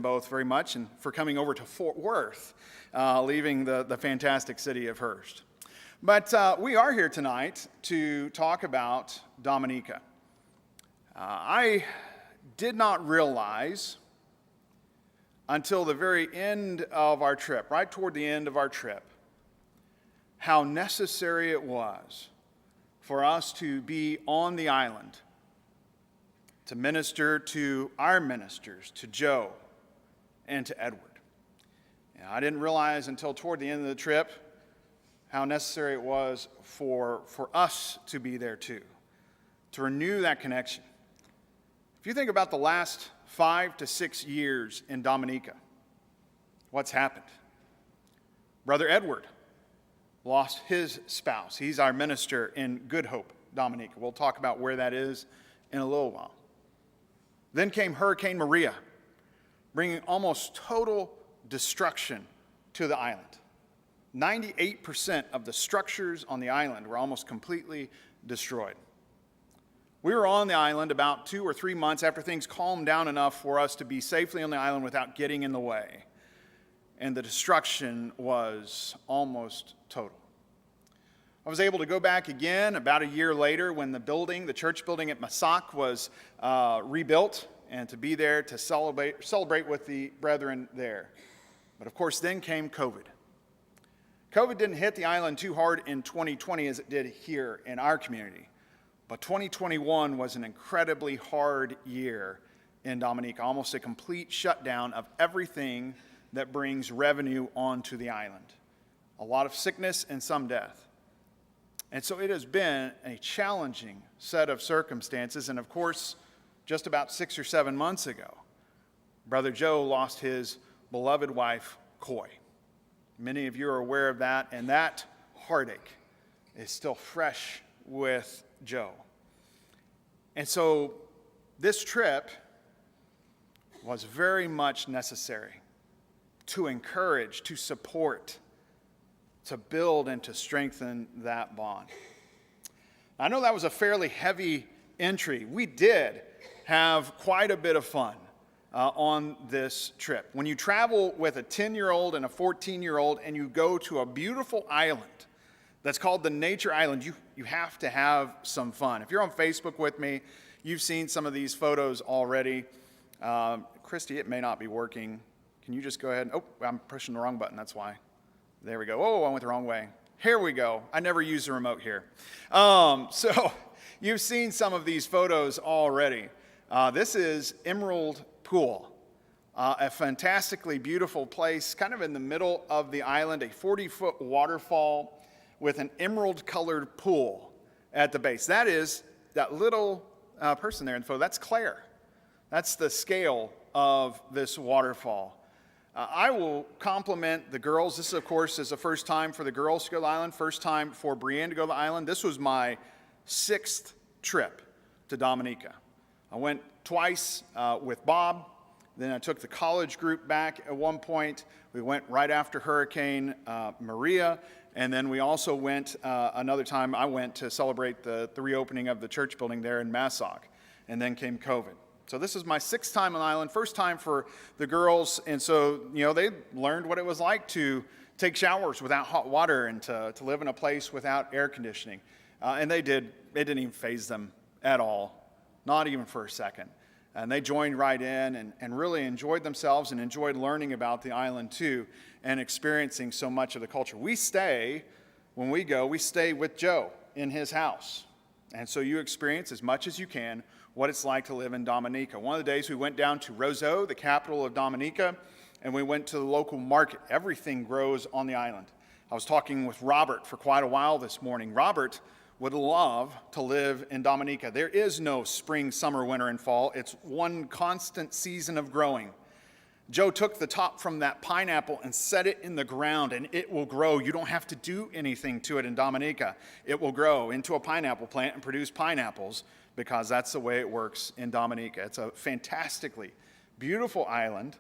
both very much and for coming over to Fort Worth, leaving the fantastic city of Hearst. But we are here tonight to talk about Dominica. I did not realize until the very end of our trip, right toward the end of our trip, how necessary it was for us to be on the island, to minister to our ministers, to Joe and to Edward. And I didn't realize until toward the end of the trip how necessary it was for us to be there too, to renew that connection. If you think about the last 5 to 6 years in Dominica, what's happened? Brother Edward lost his spouse. He's our minister in Good Hope, Dominica. We'll talk about where that is in a little while. Then came Hurricane Maria, bringing almost total destruction to the island. 98% of the structures on the island were almost completely destroyed. We were on the island about 2 or 3 months after things calmed down enough for us to be safely on the island without getting in the way. And the destruction was almost total. I was able to go back again about a year later when the church building at Massac was rebuilt, and to be there to celebrate with the brethren there. But of course, then came COVID. COVID didn't hit the island too hard in 2020 as it did here in our community. But 2021 was an incredibly hard year in Dominica, almost a complete shutdown of everything that brings revenue onto the island. A lot of sickness and some death. And so it has been a challenging set of circumstances. And of course, just about 6 or 7 months ago, Brother Joe lost his beloved wife, Coy. Many of you are aware of that, and that heartache is still fresh with Joe. And so this trip was very much necessary to encourage, to support, to build, and to strengthen that bond. I know that was a fairly heavy entry. We did have quite a bit of fun on this trip. When you travel with a 10-year-old and a 14-year-old and you go to a beautiful island that's called the Nature Island, you have to have some fun. If you're on Facebook with me, you've seen some of these photos already. Christy, it may not be working. Can you just go ahead? Oh, I'm pushing the wrong button, that's why. There we go. Oh, I went the wrong way. Here we go. I never use the remote here. So you've seen some of these photos already. This is Emerald Pool, a fantastically beautiful place, kind of in the middle of the island, a 40-foot waterfall with an emerald-colored pool at the base. That is that little person there in the photo. That's Claire. That's the scale of this waterfall. I will compliment the girls. This, of course, is the first time for the girls to go to the island, first time for Brienne to go to the island. This was my 6th trip to Dominica. I went twice with Bob. Then I took the college group back at one point. We went right after Hurricane Maria. And then we also went another time. I went to celebrate the reopening of the church building there in Massac. And then came COVID. So this is my 6th time on the island, first time for the girls. And so, they learned what it was like to take showers without hot water and to live in a place without air conditioning. And they did. It didn't even faze them at all, not even for a second. And they joined right in and really enjoyed themselves and enjoyed learning about the island too and experiencing so much of the culture. When we go, we stay with Joe in his house. And so you experience as much as you can what it's like to live in Dominica. One of the days we went down to Roseau, the capital of Dominica, and we went to the local market. Everything grows on the island. I was talking with Robert for quite a while this morning. Robert would love to live in Dominica. There is no spring, summer, winter, and fall. It's one constant season of growing. Joe took the top from that pineapple and set it in the ground, and it will grow. You don't have to do anything to it in Dominica. It will grow into a pineapple plant and produce pineapples because that's the way it works in Dominica. It's a fantastically beautiful island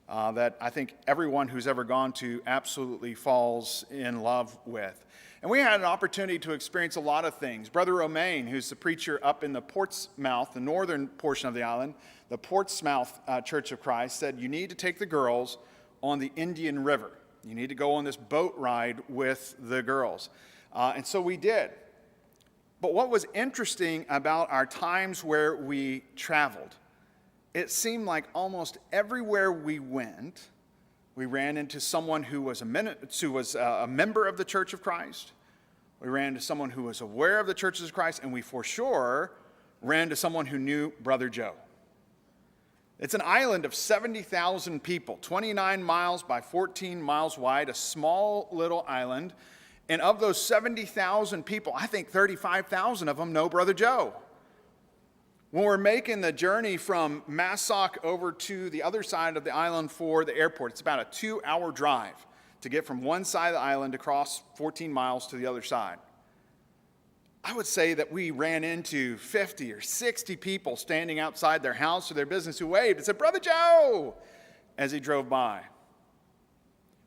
that I think everyone who's ever gone to absolutely falls in love with. And we had an opportunity to experience a lot of things. Brother Romaine, who's the preacher up in the Portsmouth, the northern portion of the island, the Portsmouth Church of Christ, said you need to take the girls on the Indian River. You need to go on this boat ride with the girls. And so we did. But what was interesting about our times where we traveled, it seemed like almost everywhere we went, we ran into someone who was a member of the Church of Christ. We ran into someone who was aware of the Churches of Christ, and we for sure ran into someone who knew Brother Joe. It's an island of 70,000 people, 29 miles by 14 miles wide, a small little island. And of those 70,000 people, I think 35,000 of them know Brother Joe. When we're making the journey from Massac over to the other side of the island for the airport, it's about a 2-hour drive to get from one side of the island across 14 miles to the other side. I would say that we ran into 50 or 60 people standing outside their house or their business who waved and said, "Brother Joe," as he drove by.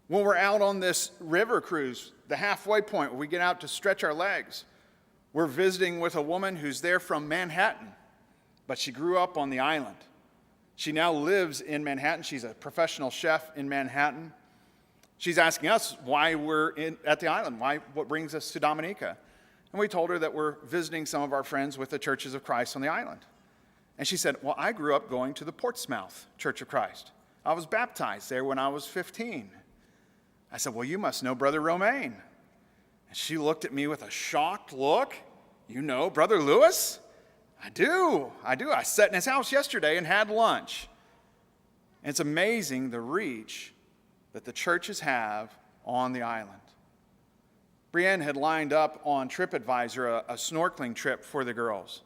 When we're out on this river cruise, the halfway point where we get out to stretch our legs, we're visiting with a woman who's there from Manhattan, but she grew up on the island. She now lives in Manhattan. She's a professional chef in Manhattan. She's asking us why we're at the island, what brings us to Dominica. And we told her that we're visiting some of our friends with the Churches of Christ on the island. And she said, "Well, I grew up going to the Portsmouth Church of Christ. I was baptized there when I was 15. I said, "Well, you must know Brother Romaine." And she looked at me with a shocked look. "You know Brother Lewis?" I do. I sat in his house yesterday and had lunch. And it's amazing the reach that the churches have on the island. Brienne had lined up on TripAdvisor a snorkeling trip for the girls.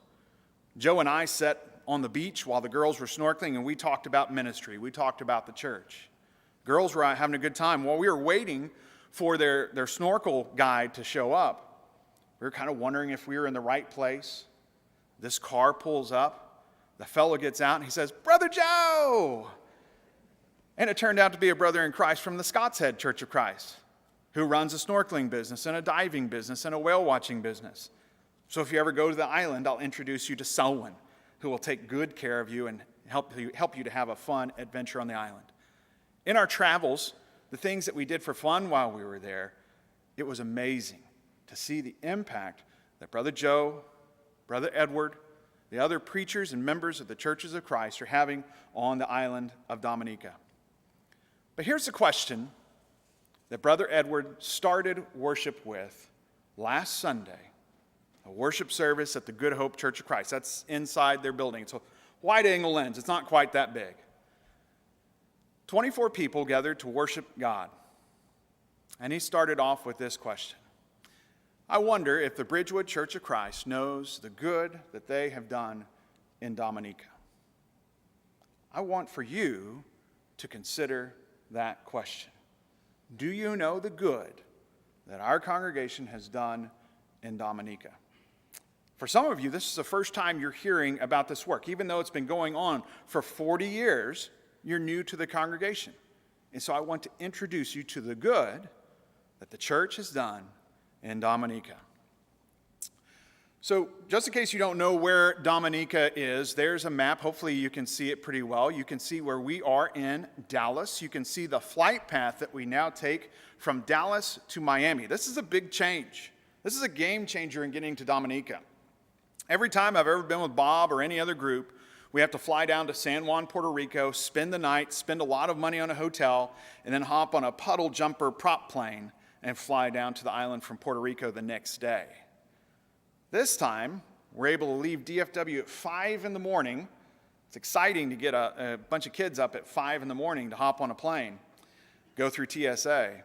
Joe and I sat on the beach while the girls were snorkeling, and we talked about ministry. We talked about the church. Girls were having a good time. While we were waiting for their snorkel guide to show up, we were kind of wondering if we were in the right place. This car pulls up. The fellow gets out, and he says, "Brother Joe!" And it turned out to be a brother in Christ from the Scott's Head Church of Christ, who runs a snorkeling business and a diving business and a whale watching business. So if you ever go to the island, I'll introduce you to Selwyn, who will take good care of you and help you to have a fun adventure on the island. In our travels, the things that we did for fun while we were there, it was amazing to see the impact that Brother Joe, Brother Edward, the other preachers and members of the Churches of Christ are having on the island of Dominica. But here's the question that Brother Edward started worship with last Sunday, a worship service at the Good Hope Church of Christ. That's inside their building. It's a wide-angle lens. It's not quite that big. 24 people gathered to worship God. And he started off with this question. I wonder if the Bridgewood Church of Christ knows the good that they have done in Dominica. I want for you to consider that question. Do you know the good that our congregation has done in Dominica? For some of you, this is the first time you're hearing about this work. Even though it's been going on for 40 years, you're new to the congregation. And so I want to introduce you to the good that the church has done in Dominica. So just in case you don't know where Dominica is, there's a map. Hopefully you can see it pretty well. You can see where we are in Dallas. You can see the flight path that we now take from Dallas to Miami. This is a big change. This is a game changer in getting to Dominica. Every time I've ever been with Bob or any other group, we have to fly down to San Juan, Puerto Rico, spend the night, spend a lot of money on a hotel, and then hop on a puddle jumper prop plane and fly down to the island from Puerto Rico the next day. This time, we're able to leave DFW at 5 in the morning. It's exciting to get a bunch of kids up at 5 in the morning to hop on a plane, go through TSA.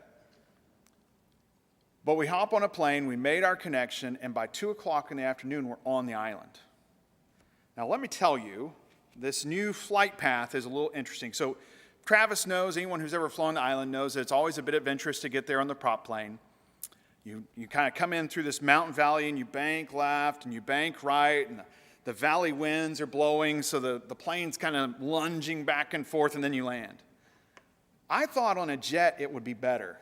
But we hop on a plane, we made our connection, and by 2 o'clock in the afternoon, we're on the island. Now, let me tell you, this new flight path is a little interesting. So Travis knows, anyone who's ever flown the island knows that it's always a bit adventurous to get there on the prop plane. You kind of come in through this mountain valley and you bank left and you bank right, and the valley winds are blowing, so the plane's kind of lunging back and forth, and then you land. I thought on a jet it would be better.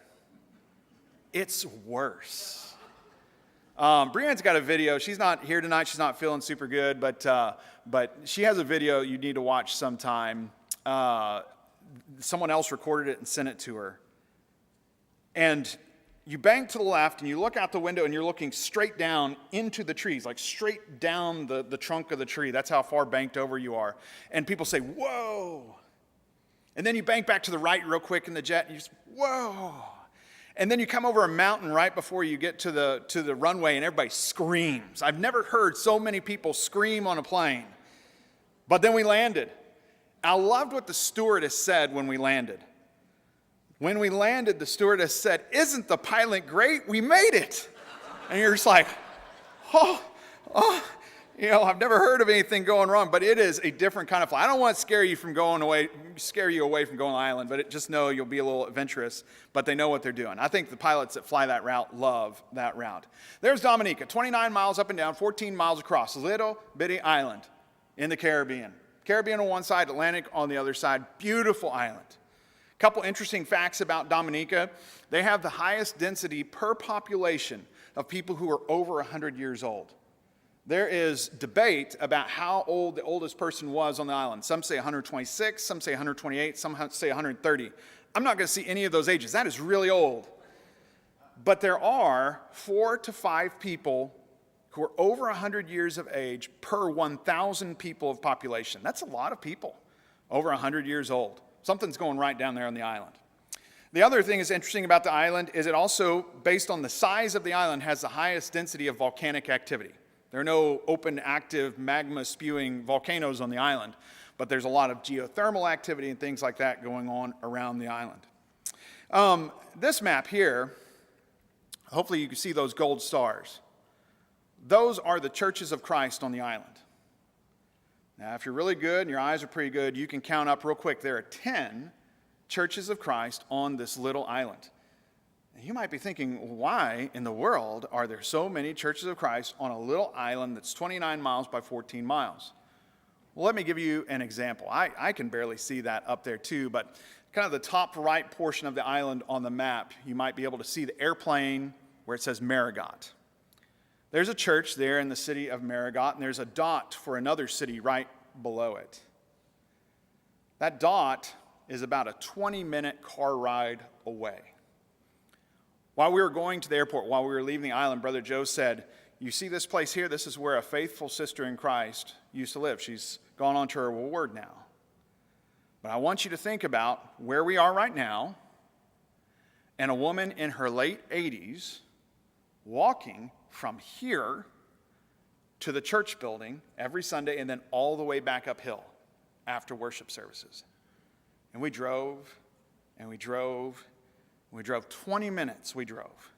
It's worse. Brianne's got a video. She's not here tonight. She's not feeling super good, but she has a video you need to watch sometime. Someone else recorded it and sent it to her. And you bank to the left and you look out the window and you're looking straight down into the trees, like straight down the trunk of the tree. That's how far banked over you are. And people say, whoa. And then you bank back to the right real quick in the jet and you just, whoa. And then you come over a mountain right before you get to the runway and everybody screams. I've never heard so many people scream on a plane. But then we landed. I loved what the stewardess said when we landed. When we landed, the stewardess said, "Isn't the pilot great? We made it." And you're just like, oh, I've never heard of anything going wrong, but it is a different kind of flight. I don't want to scare you away from going to the island, but just know you'll be a little adventurous, but they know what they're doing. I think the pilots that fly that route love that route. There's Dominica, 29 miles up and down, 14 miles across, a little bitty island in the Caribbean. Caribbean on one side, Atlantic on the other side, beautiful island. A couple interesting facts about Dominica. They have the highest density per population of people who are over 100 years old. There is debate about how old the oldest person was on the island. Some say 126, some say 128, some say 130. I'm not going to see any of those ages. That is really old. But there are 4 to 5 people who are over 100 years of age per 1,000 people of population. That's a lot of people over 100 years old. Something's going right down there on the island. The other thing that's interesting about the island is it also, based on the size of the island, has the highest density of volcanic activity. There are no open, active, magma-spewing volcanoes on the island, but there's a lot of geothermal activity and things like that going on around the island. This map here, hopefully you can see those gold stars. Those are the churches of Christ on the island. Now, if you're really good and your eyes are pretty good, you can count up real quick. There are 10 churches of Christ on this little island. You might be thinking, why in the world are there so many churches of Christ on a little island that's 29 miles by 14 miles? Well, let me give you an example. I can barely see that up there too, but kind of the top right portion of the island on the map, you might be able to see the airplane where it says Marigot. There's a church there in the city of Marigot, and there's a dot for another city right below it. That dot is about a 20-minute car ride away. While we were going to the airport, while we were leaving the island, Brother Joe said, "You see this place here? This is where a faithful sister in Christ used to live. She's gone on to her reward now. But I want you to think about where we are right now and a woman in her late 80s walking from here to the church building every Sunday and then all the way back uphill after worship services." And we drove, and we drove. We drove 20 minutes, we drove.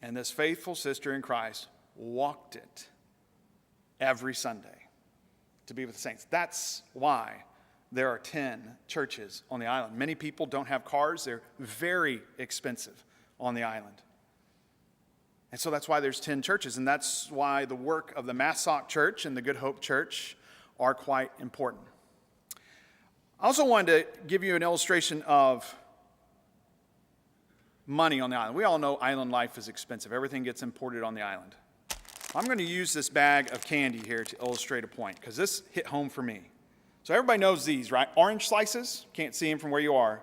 And this faithful sister in Christ walked it every Sunday to be with the saints. That's why there are 10 churches on the island. Many people don't have cars. They're very expensive on the island. And so that's why there's 10 churches. And that's why the work of the Massac Church and the Good Hope Church are quite important. I also wanted to give you an illustration of money on the island. We all know island life is expensive. Everything gets imported on the island. I'm going to use this bag of candy here to illustrate a point, because this hit home for me. So everybody knows these, right? Orange slices. Can't see them from where you are.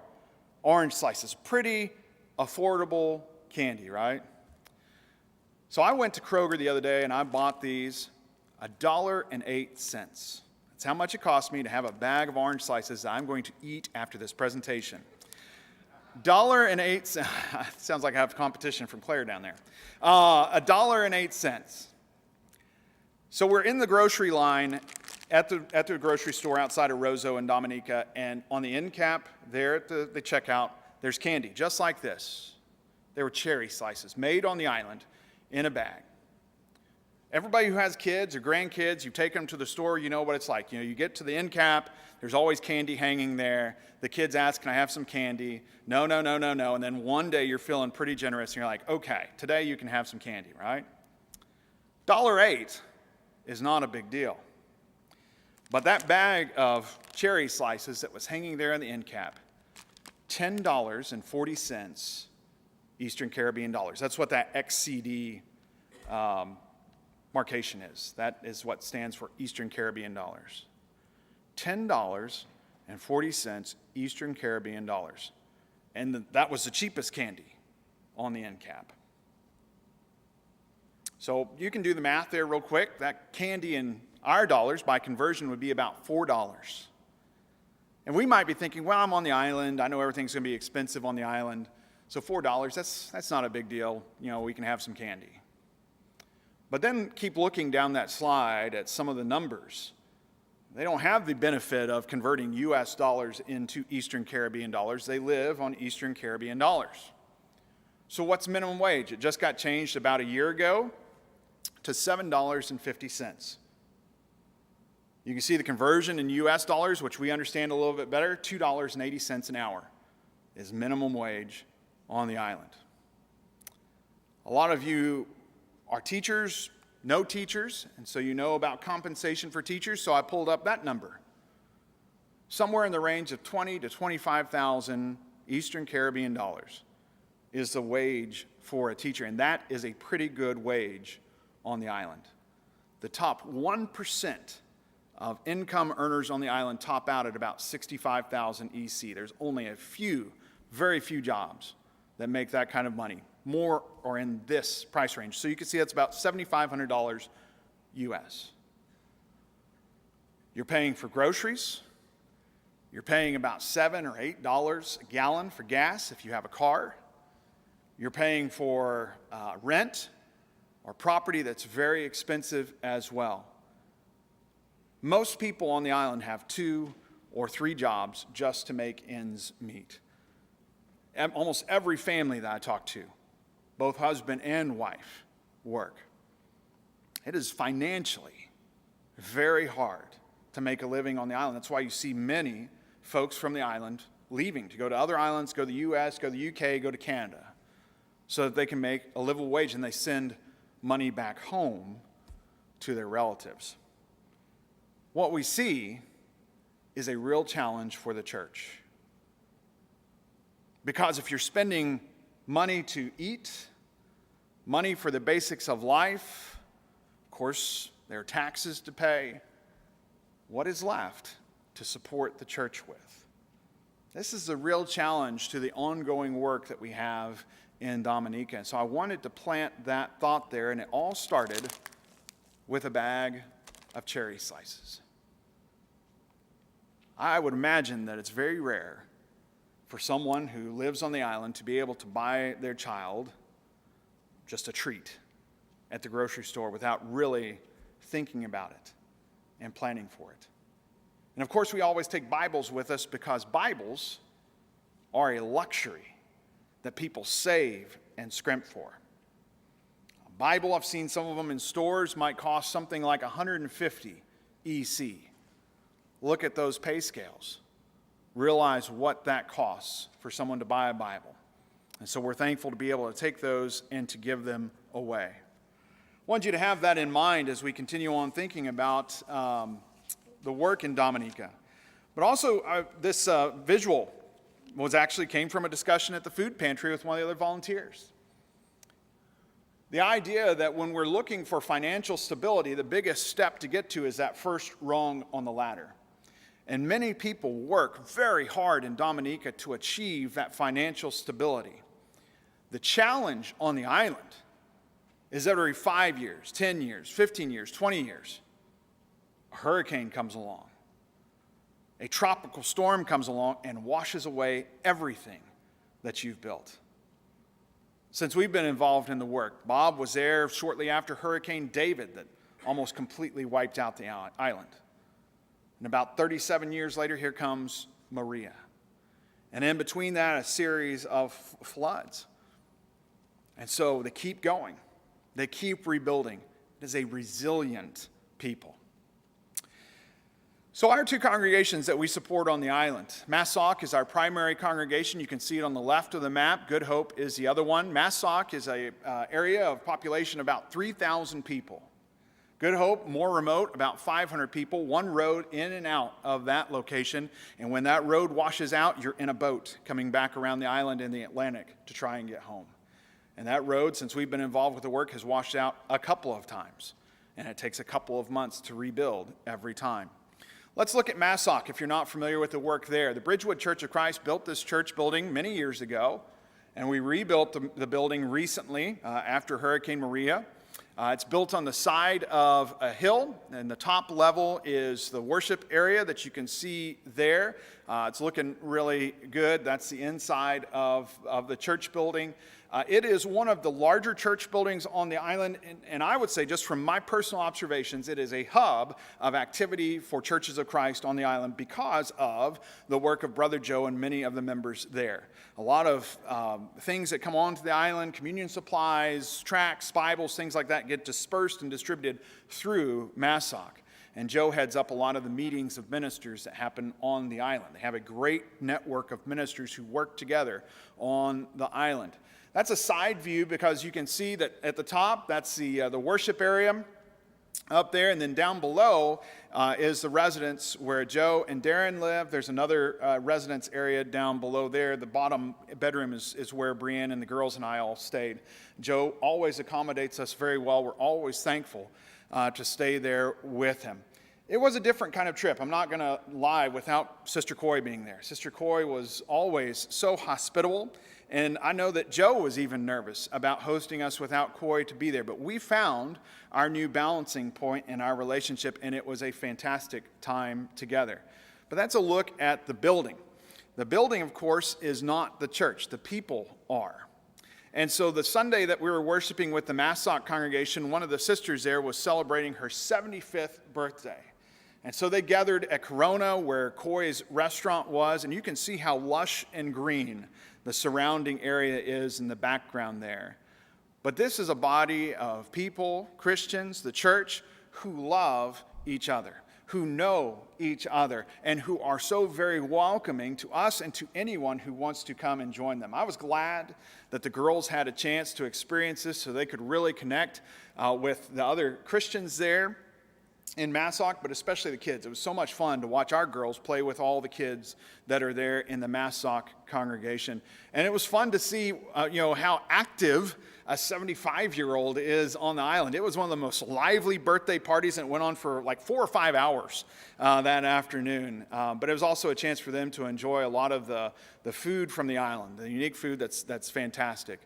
Orange slices. Pretty affordable candy, right? So I went to Kroger the other day and I bought these $1.08. That's how much it cost me to have a bag of orange slices that I'm going to eat after this presentation. $1.08. Sounds like I have competition from Claire down there. $1.08. So we're in the grocery line at the grocery store outside of Roseau and Dominica, and on the end cap there at the checkout, there's candy just like this. They were cherry slices made on the island in a bag. Everybody who has kids or grandkids, you take them to the store, you know what it's like. You get to the end cap, there's always candy hanging there. The kids ask, "Can I have some candy?" No. And then one day you're feeling pretty generous and you're like, "Okay, today you can have some candy," right? $1.08 is not a big deal. But that bag of cherry slices that was hanging there in the end cap $10.40 Eastern Caribbean dollars. That's what that XCD marcation is. That is what stands for Eastern Caribbean dollars. $10.40 Eastern Caribbean dollars. And that was the cheapest candy on the end cap. So you can do the math there real quick. That candy in our dollars by conversion would be about $4. And we might be thinking, well, I'm on the island. I know everything's going to be expensive on the island. So $4, that's not a big deal. We can have some candy. But then keep looking down that slide at some of the numbers. They don't have the benefit of converting U.S. dollars into Eastern Caribbean dollars. They live on Eastern Caribbean dollars. So what's minimum wage? It just got changed about a year ago to $7.50. You can see the conversion in U.S. dollars, which we understand a little bit better, $2.80 an hour is minimum wage on the island. A lot of you are teachers, know teachers, and so you know about compensation for teachers, so I pulled up that number. Somewhere in the range of $20,000 to $25,000 Eastern Caribbean dollars is the wage for a teacher, and that is a pretty good wage on the island. The top 1% of income earners on the island top out at about $65,000 EC. There's only a few, very few jobs that make that kind of money. More are in this price range. So you can see that's about $7,500 US. You're paying for groceries. You're paying about $7 or $8 a gallon for gas if you have a car. You're paying for rent or property that's very expensive as well. Most people on the island have 2 or 3 jobs just to make ends meet. Almost every family that I talk to, both husband and wife, work. It is financially very hard to make a living on the island. That's why you see many folks from the island leaving to go to other islands, go to the U.S., go to the UK, go to Canada, so that they can make a livable wage and they send money back home to their relatives. What we see is a real challenge for the church. Because if you're spending money to eat, money for the basics of life, of course, there are taxes to pay, what is left to support the church with? This is a real challenge to the ongoing work that we have in Dominica. And so I wanted to plant that thought there, and it all started with a bag of cherry slices. I would imagine that it's very rare for someone who lives on the island to be able to buy their child just a treat at the grocery store without really thinking about it and planning for it. And of course, we always take Bibles with us because Bibles are a luxury that people save and scrimp for. A Bible, I've seen some of them in stores, might cost something like $150 EC. Look at those pay scales. Realize what that costs for someone to buy a Bible. And so we're thankful to be able to take those and to give them away. I want you to have that in mind as we continue on thinking about the work in Dominica. But also, this visual came from a discussion at the food pantry with one of the other volunteers. The idea that when we're looking for financial stability, the biggest step to get to is that first rung on the ladder. And many people work very hard in Dominica to achieve that financial stability. The challenge on the island is that every 5 years, 10 years, 15 years, 20 years, a hurricane comes along. A tropical storm comes along and washes away everything that you've built. Since we've been involved in the work, Bob was there shortly after Hurricane David that almost completely wiped out the island. And about 37 years later, here comes Maria. And in between that, a series of floods. And so they keep going. They keep rebuilding. It is a resilient people. So our 2 congregations that we support on the island. Massac is our primary congregation. You can see it on the left of the map. Good Hope is the other one. Massac is an area of population about 3,000 people. Good Hope, more remote, about 500 people, one road in and out of that location. And when that road washes out, you're in a boat coming back around the island in the Atlantic to try and get home. And that road, since we've been involved with the work, has washed out a couple of times. And it takes a couple of months to rebuild every time. Let's look at Massac if you're not familiar with the work there. The Bridgewood Church of Christ built this church building many years ago. And we rebuilt the building recently after Hurricane Maria. It's built on the side of a hill, and the top level is the worship area that you can see there. It's looking really good. That's the inside of the church building. It is one of the larger church buildings on the island, and I would say, just from my personal observations, it is a hub of activity for churches of Christ on the island because of the work of Brother Joe and many of the members there. A lot of things that come onto the island, communion supplies, tracts, Bibles, things like that, get dispersed and distributed through Massac. And Joe heads up a lot of the meetings of ministers that happen on the island. They have a great network of ministers who work together on the island. That's a side view because you can see that at the top, that's the worship area up there. And then down below is the residence where Joe and Darren live. There's another residence area down below there. The bottom bedroom is where Brianne and the girls and I all stayed. Joe always accommodates us very well. We're always thankful to stay there with him. It was a different kind of trip. I'm not going to lie without Sister Coy being there. Sister Coy was always so hospitable. And I know that Joe was even nervous about hosting us without Coy to be there. But we found our new balancing point in our relationship, and it was a fantastic time together. But that's a look at the building. The building, of course, is not the church. The people are. And so the Sunday that we were worshiping with the Massac congregation, one of the sisters there was celebrating her 75th birthday. And so they gathered at Corona, where Coy's restaurant was, and you can see how lush and green the surrounding area is in the background there. But this is a body of people, Christians, the church, who love each other, who know each other, and who are so very welcoming to us and to anyone who wants to come and join them. I was glad that the girls had a chance to experience this so they could really connect with the other Christians there in Massac, but especially the kids. It was so much fun to watch our girls play with all the kids that are there in the Massac congregation. And it was fun to see, how active a 75-year-old is on the island. It was one of the most lively birthday parties, and it went on for like 4 or 5 hours that afternoon. But it was also a chance for them to enjoy a lot of the food from the island, the unique food that's fantastic.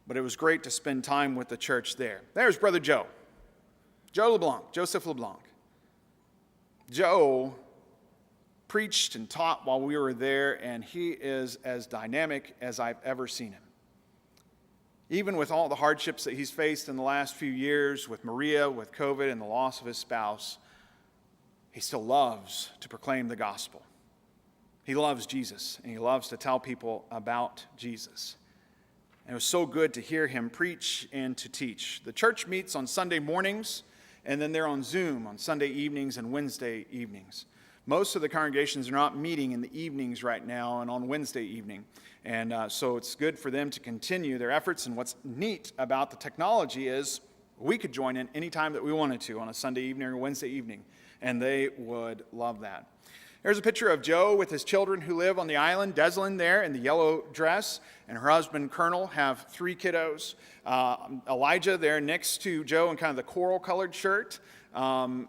But it was great to spend time with the church there. There's Brother Joe. Joseph LeBlanc. Joe preached and taught while we were there, and he is as dynamic as I've ever seen him. Even with all the hardships that he's faced in the last few years with Maria, with COVID, and the loss of his spouse, he still loves to proclaim the gospel. He loves Jesus, and he loves to tell people about Jesus. And it was so good to hear him preach and to teach. The church meets on Sunday mornings, and then they're on Zoom on Sunday evenings and Wednesday evenings. Most of the congregations are not meeting in the evenings right now and on Wednesday evening. And so it's good for them to continue their efforts. And what's neat about the technology is we could join in any time that we wanted to on a Sunday evening or Wednesday evening. And they would love that. There's a picture of Joe with his children who live on the island. Deslin there in the yellow dress, and her husband Colonel have 3 kiddos. Elijah there next to Joe in kind of the coral-colored shirt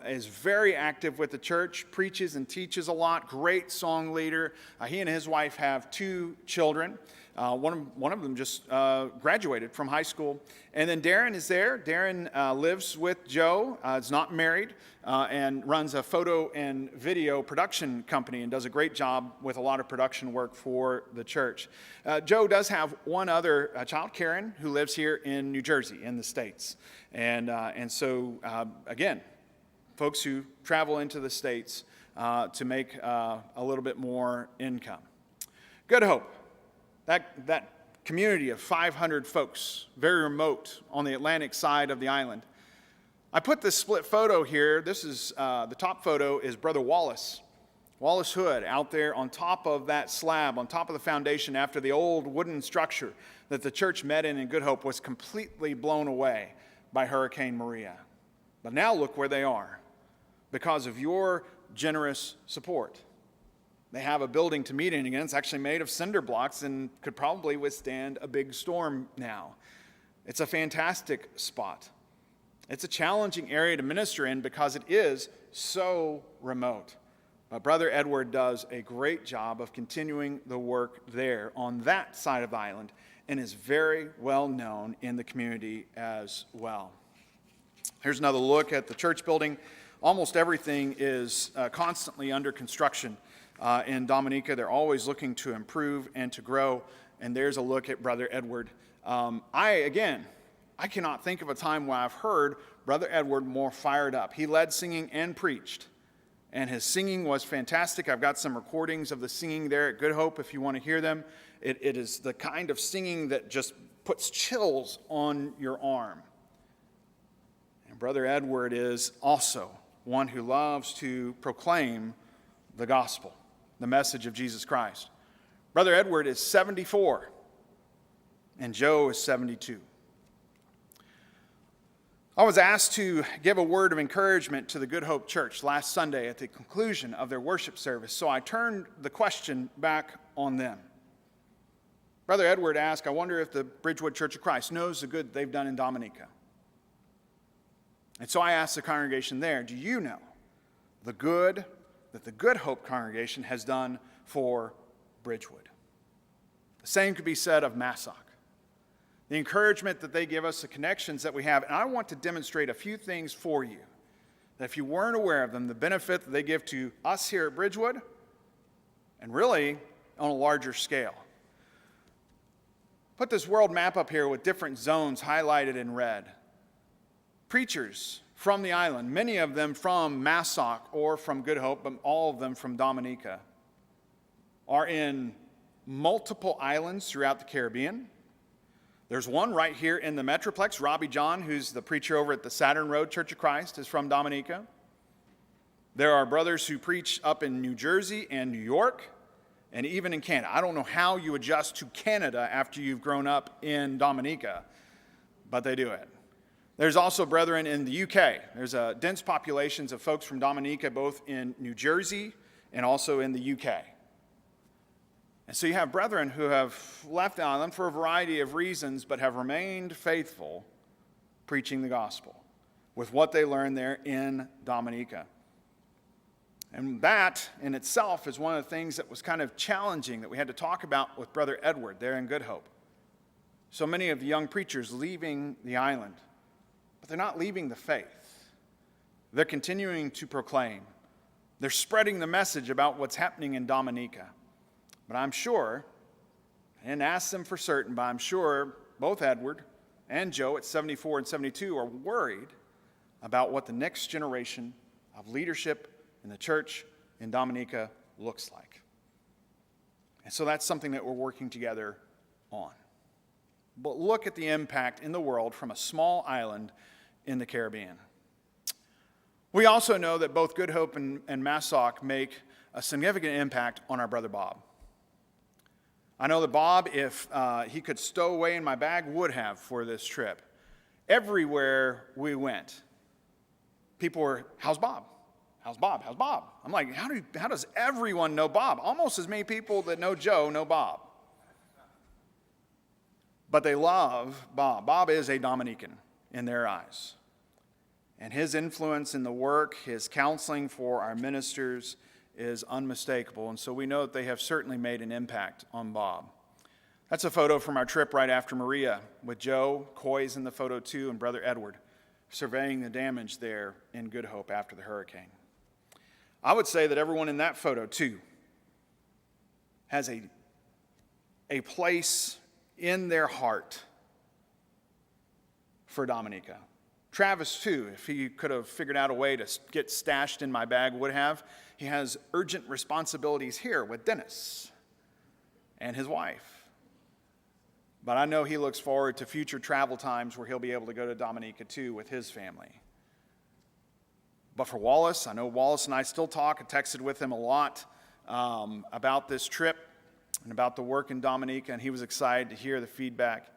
is very active with the church, preaches and teaches a lot, great song leader. He and his wife have 2 children. One of them just graduated from high school. And then Darren is there. Darren lives with Joe, is not married, and runs a photo and video production company and does a great job with a lot of production work for the church. Joe does have one other child, Karen, who lives here in New Jersey in the States. And so, again, folks who travel into the States to make a little bit more income. Good Hope. That community of 500 folks, very remote on the Atlantic side of the island. I put this split photo here. This is the top photo is Brother Wallace Hood out there on top of that slab, on top of the foundation after the old wooden structure that the church met in Good Hope was completely blown away by Hurricane Maria. But now look where they are because of your generous support. They have a building to meet in again. It's actually made of cinder blocks and could probably withstand a big storm now. It's a fantastic spot. It's a challenging area to minister in because it is so remote. But Brother Edward does a great job of continuing the work there on that side of the island and is very well known in the community as well. Here's another look at the church building. Almost everything is constantly under construction in Dominica. They're always looking to improve and to grow. And there's a look at Brother Edward. I cannot think of a time when I've heard Brother Edward more fired up. He led singing and preached. And his singing was fantastic. I've got some recordings of the singing there at Good Hope if you want to hear them. It is the kind of singing that just puts chills on your arm. And Brother Edward is also one who loves to proclaim the gospel, the message of Jesus Christ. Brother Edward is 74, and Joe is 72. I was asked to give a word of encouragement to the Good Hope Church last Sunday at the conclusion of their worship service, so I turned the question back on them. Brother Edward asked, I wonder if the Bridgewood Church of Christ knows the good they've done in Dominica. And so I asked the congregation there, do you know the good that the Good Hope congregation has done for Bridgewood? The same could be said of Massac. The encouragement that they give us, the connections that we have, and I want to demonstrate a few things for you, that if you weren't aware of them, the benefit that they give to us here at Bridgewood, and really on a larger scale. Put this world map up here with different zones highlighted in red. Preachers from the island, many of them from Massac or from Good Hope, but all of them from Dominica, are in multiple islands throughout the Caribbean. There's one right here in the Metroplex. Robbie John, who's the preacher over at the Saturn Road Church of Christ, is from Dominica. There are brothers who preach up in New Jersey and New York, and even in Canada. I don't know how you adjust to Canada after you've grown up in Dominica, but they do it. There's also brethren in the UK. There's dense populations of folks from Dominica, both in New Jersey and also in the UK. And so you have brethren who have left the island for a variety of reasons, but have remained faithful preaching the gospel with what they learned there in Dominica. And that in itself is one of the things that was kind of challenging that we had to talk about with Brother Edward there in Good Hope. So many of the young preachers leaving the island, but they're not leaving the faith. They're continuing to proclaim. They're spreading the message about what's happening in Dominica. But I'm sure, I didn't ask them for certain, but I'm sure both Edward and Joe at 74 and 72 are worried about what the next generation of leadership in the church in Dominica looks like. And so that's something that we're working together on. But look at the impact in the world from a small island in the Caribbean. We also know that both Good Hope and Massac make a significant impact on our brother Bob. I know that Bob, if he could stow away in my bag, would have for this trip. Everywhere we went, people were, how's Bob? How's Bob? How's Bob? I'm like, how does everyone know Bob? Almost as many people that know Joe know Bob. But they love Bob. Bob is a Dominican in their eyes. And his influence in the work, his counseling for our ministers is unmistakable. And so we know that they have certainly made an impact on Bob. That's a photo from our trip right after Maria with Joe. Coy's in the photo too, and Brother Edward surveying the damage there in Good Hope after the hurricane. I would say that everyone in that photo too has a place in their heart for Dominica. Travis too, if he could have figured out a way to get stashed in my bag, would have. He has urgent responsibilities here with Dennis and his wife. But I know he looks forward to future travel times where he'll be able to go to Dominica too with his family. But for Wallace, I know Wallace and I still talk. I texted with him a lot about this trip and about the work in Dominica, and he was excited to hear the feedback.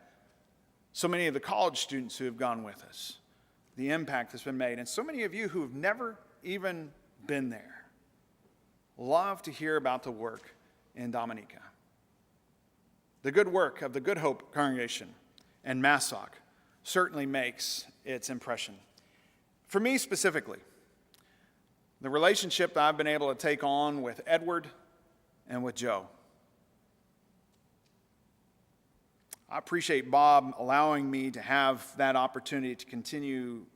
So many of the college students who have gone with us the impact that's been made. And so many of you who have never even been there love to hear about the work in Dominica. The good work of the Good Hope congregation and Massac certainly makes its impression. For me specifically, the relationship that I've been able to take on with Edward and with Joe. I appreciate Bob allowing me to have that opportunity to continue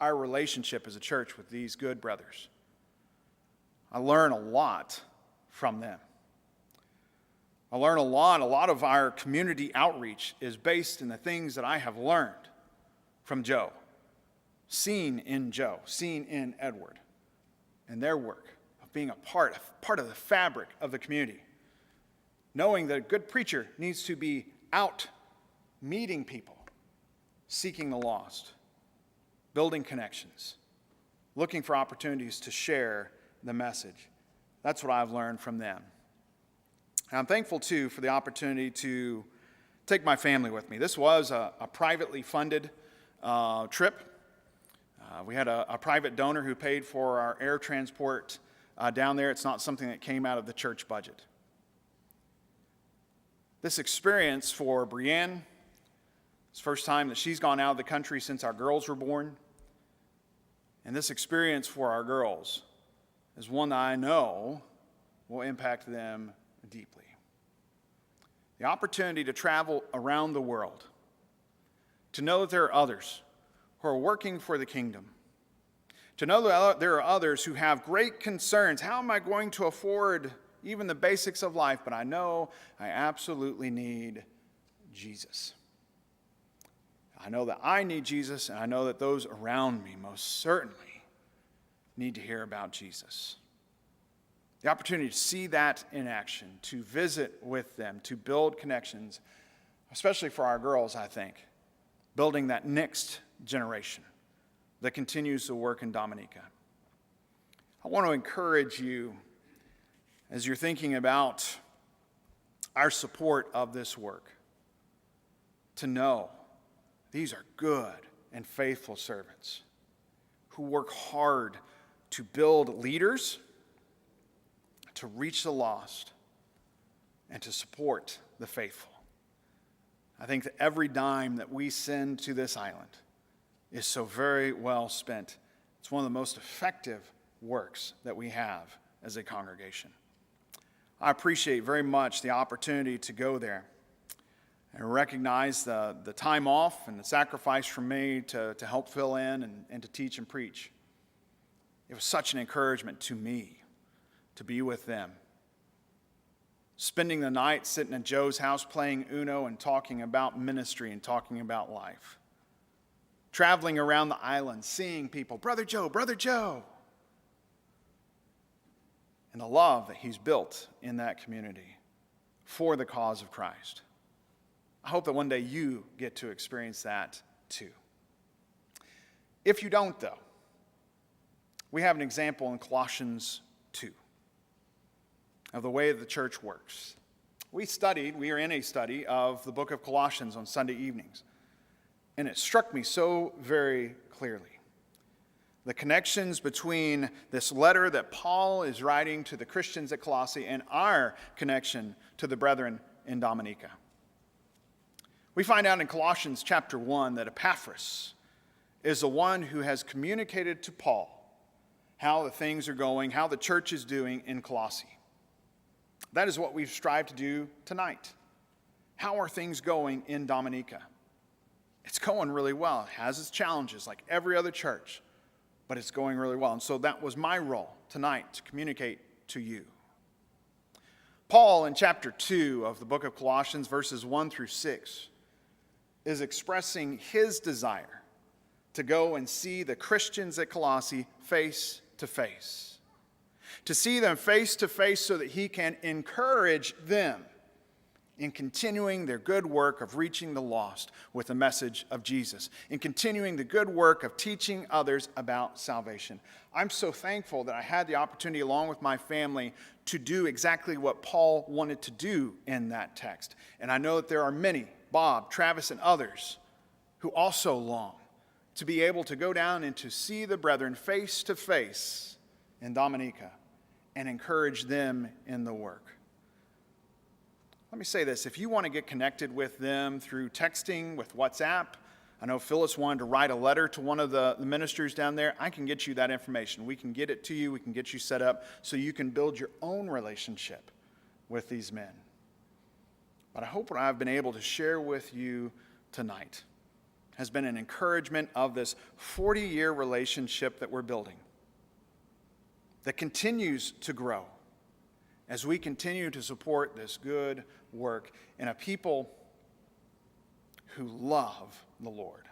our relationship as a church with these good brothers. I learn a lot from them. I learn a lot. A lot of our community outreach is based in the things that I have learned from Joe, seen in Joe, seen in Edward, and their work of being a part of the fabric of the community. Knowing that a good preacher needs to be out meeting people, seeking the lost, building connections, looking for opportunities to share the message. That's what I've learned from them. And I'm thankful, too, for the opportunity to take my family with me. This was a privately funded trip. We had a private donor who paid for our air transport down there. It's not something that came out of the church budget. This experience for Brienne, it's the first time that she's gone out of the country since our girls were born. And this experience for our girls is one that I know will impact them deeply. The opportunity to travel around the world, to know that there are others who are working for the kingdom, to know that there are others who have great concerns. How am I going to afford even the basics of life? But I know I absolutely need Jesus. I know that I need Jesus, and I know that those around me most certainly need to hear about Jesus. The opportunity to see that in action, to visit with them, to build connections, especially for our girls, I think, building that next generation that continues to work in Dominica. I want to encourage you as you're thinking about our support of this work to know these are good and faithful servants who work hard to build leaders, to reach the lost, and to support the faithful. I think that every dime that we send to this island is so very well spent. It's one of the most effective works that we have as a congregation. I appreciate very much the opportunity to go there and recognize the time off and the sacrifice from me to help fill in and to teach and preach. It was such an encouragement to me to be with them. Spending the night sitting at Joe's house playing Uno and talking about ministry and talking about life. Traveling around the island, seeing people, Brother Joe, Brother Joe. And the love that he's built in that community for the cause of Christ. I hope that one day you get to experience that too. If you don't, though, we have an example in Colossians 2 of the way the church works. We are in a study of the book of Colossians on Sunday evenings, and it struck me so very clearly. The connections between this letter that Paul is writing to the Christians at Colossae and our connection to the brethren in Dominica. We find out in Colossians chapter 1 that Epaphras is the one who has communicated to Paul how the things are going, how the church is doing in Colossae. That is what we've strived to do tonight. How are things going in Dominica? It's going really well. It has its challenges like every other church, but it's going really well. And so that was my role tonight, to communicate to you. Paul, in chapter 2 of the book of Colossians, verses 1 through 6, is expressing his desire to go and see the Christians at Colossae face to face. To see them face to face so that he can encourage them in continuing their good work of reaching the lost with the message of Jesus, in continuing the good work of teaching others about salvation. I'm so thankful that I had the opportunity, along with my family, to do exactly what Paul wanted to do in that text. And I know that there are many, Bob, Travis, and others, who also long to be able to go down and to see the brethren face to face in Dominica and encourage them in the work. Let me say this. If you want to get connected with them through texting, with WhatsApp, I know Phyllis wanted to write a letter to one of the ministers down there. I can get you that information. We can get it to you. We can get you set up so you can build your own relationship with these men. But I hope what I've been able to share with you tonight has been an encouragement of this 40-year relationship that we're building, that continues to grow as we continue to support this good work in a people who love the Lord.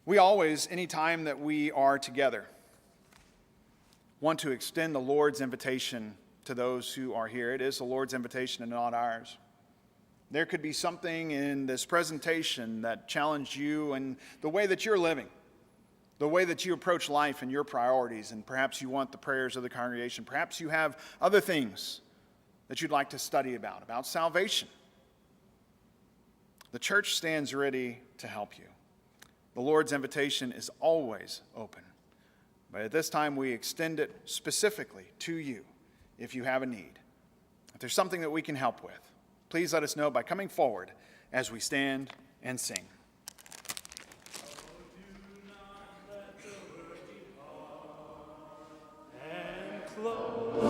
We always, anytime that we are together, want to extend the Lord's invitation to those who are here. It is the Lord's invitation and not ours. There could be something in this presentation that challenged you in the way that you're living, the way that you approach life and your priorities, and perhaps you want the prayers of the congregation. Perhaps you have other things that you'd like to study about salvation. The church stands ready to help you. The Lord's invitation is always open, but at this time we extend it specifically to you if you have a need. If there's something that we can help with, please let us know by coming forward as we stand and sing. And close